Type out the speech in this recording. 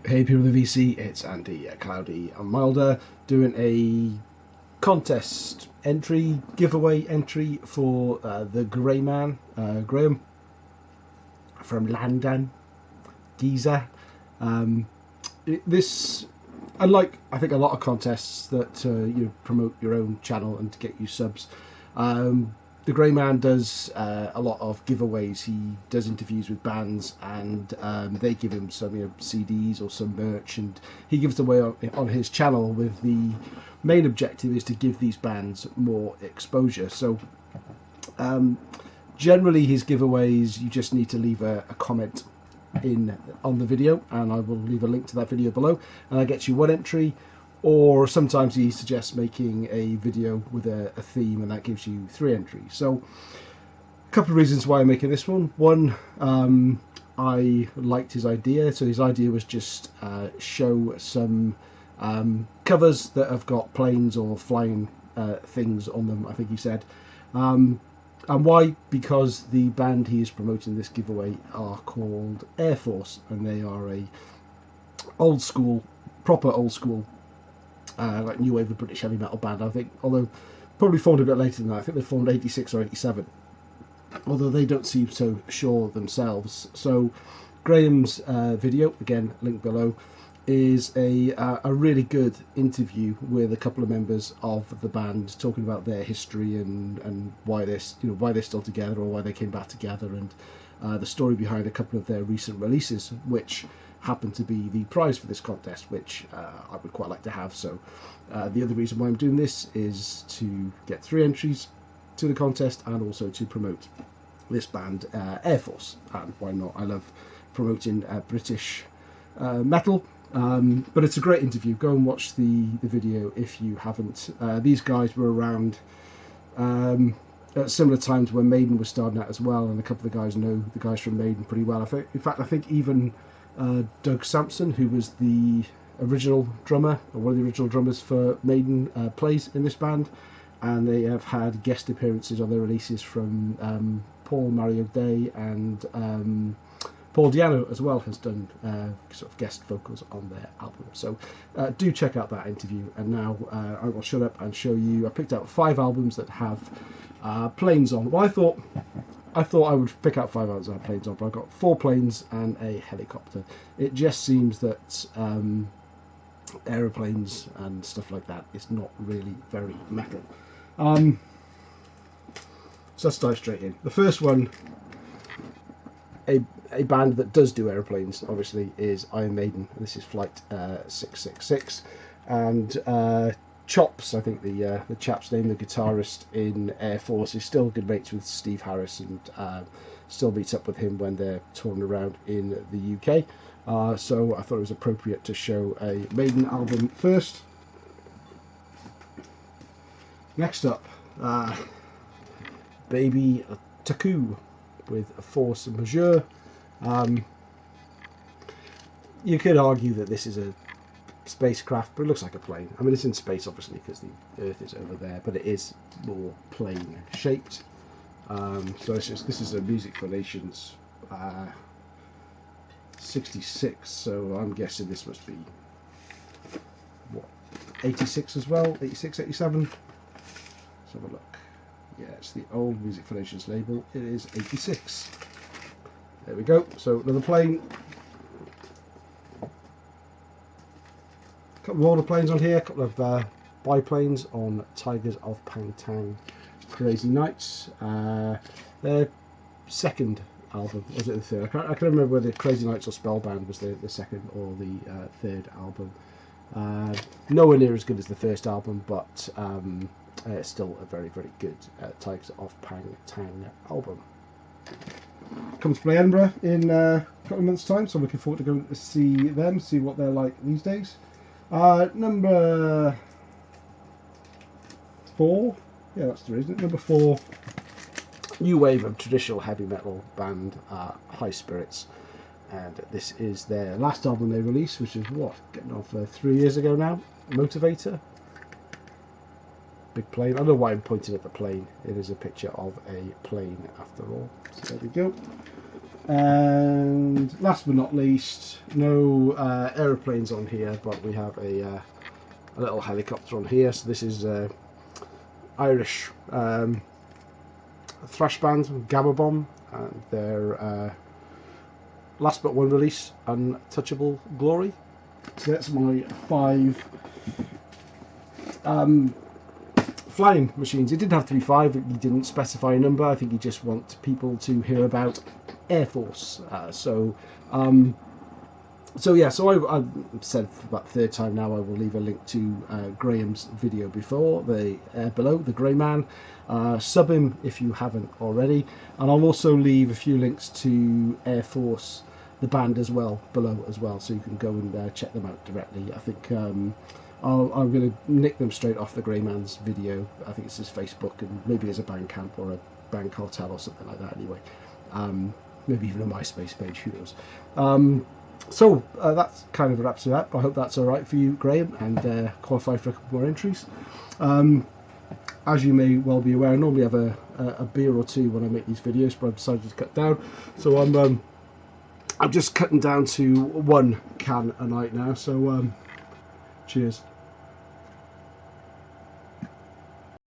Hey people of the VC, it's Andy, Cloudy and Milder, doing a contest entry, giveaway entry for the Greyman, Graham from London, Giza. This, unlike I think a lot of contests that you promote your own channel and to get you subs, the Greyman does a lot of giveaways. He does interviews with bands, and they give him some CDs or some merch, and he gives away on his channel. With the main objective is to give these bands more exposure. So generally, his giveaways, you just need to leave a comment on the video, and I will leave a link to that video below, and that gets you one entry. Or sometimes he suggests making a video with a theme, and that gives you 3 entries. So a couple of reasons why I'm making this one. One, I liked his idea. So his idea was just show some covers that have got planes or flying things on them, I think he said. And why? Because the band he is promoting this giveaway are called Airforce, and they are a old school, proper old school, like new wave of British heavy metal band, I think, although probably formed a bit later than that. I think they formed 86 or 87, although they don't seem so sure themselves. So Graham's video, again link below, is a really good interview with a couple of members of the band, talking about their history and why they're why they're still together, or why they came back together, and the story behind a couple of their recent releases, which happen to be the prize for this contest, which I would quite like to have. So the other reason why I'm doing this is to get 3 entries to the contest, and also to promote this band Airforce. And why not? I love promoting British metal. But it's a great interview. Go and watch the video if you haven't. These guys were around at similar times when Maiden was starting out as well, and a couple of the guys know the guys from Maiden pretty well. In fact, I think even Doug Sampson, who was the original drummer, or one of the original drummers for Maiden, plays in this band, and they have had guest appearances on their releases from Paul Mario Day, and Paul Diano as well has done sort of guest vocals on their album. So do check out that interview. And now I will shut up and show you. I picked out 5 albums that have planes on. Well, I thought I would pick out 5 albums that have planes on, but I've got 4 planes and a helicopter. It just seems that aeroplanes and stuff like that is not really very metal. So let's dive straight in. The first one, a band that does do aeroplanes, obviously, is Iron Maiden. This is Flight 666, and Chops, I think the chap's name, the guitarist in Airforce, is still good mates with Steve Harris, and still meets up with him when they're touring around in the UK. So I thought it was appropriate to show a Maiden album first. Next up, Baby Taku with a Force Majeure. You could argue that this is a spacecraft, but it looks like a plane. I mean, it's in space obviously because the Earth is over there, but it is more plane shaped. So it's just, this is a Music for Nations 66, so I'm guessing this must be what, 86 as well, 86, 87. Let's have a look. Yeah, it's the old Music for Nations label. It is 86. There we go. So another plane. A couple of older planes on here. A couple of biplanes on Tigers of Pangtang Crazy Nights. Their second album, was it the third? I can't remember whether Crazy Nights or Spellbound was the second or the third album. Nowhere near as good as the first album, but it's still a very, very good Tigers of Pangtang album. Comes to play Edinburgh in a couple of months' time, so I'm looking forward to going to see them, see what they're like these days. Number 4, yeah, that's the reason. Number 4, new wave of traditional heavy metal band, High Spirits, and this is their last album they released, which is what, getting on for 3 years ago now. Motivator. Big plane. I don't know why I'm pointing at the plane. It is a picture of a plane after all. So there we go. And last but not least, no aeroplanes on here, but we have a little helicopter on here. So this is Irish thrash band Gabba and their last but one release, Touchable Glory. So that's my 5 flying machines. It didn't have to be 5, he didn't specify a number. I think he just wants people to hear about Airforce. So I've said for about the 3rd time now, I will leave a link to Graham's video below, the Grey Man. Sub him if you haven't already, and I'll also leave a few links to Airforce, the band, as well below as well, so you can go and check them out directly. I think I'm going to nick them straight off the Grey Man's video. I think it's his Facebook, and maybe there's a Bandcamp or a Band Cartel or something like that anyway. Maybe even a MySpace page, who knows. So that's kind of wraps it up. I hope that's alright for you, Graham, and qualify for a couple more entries. As you may well be aware, I normally have a beer or two when I make these videos, but I've decided to cut down. So I'm just cutting down to 1 can a night now. So cheers.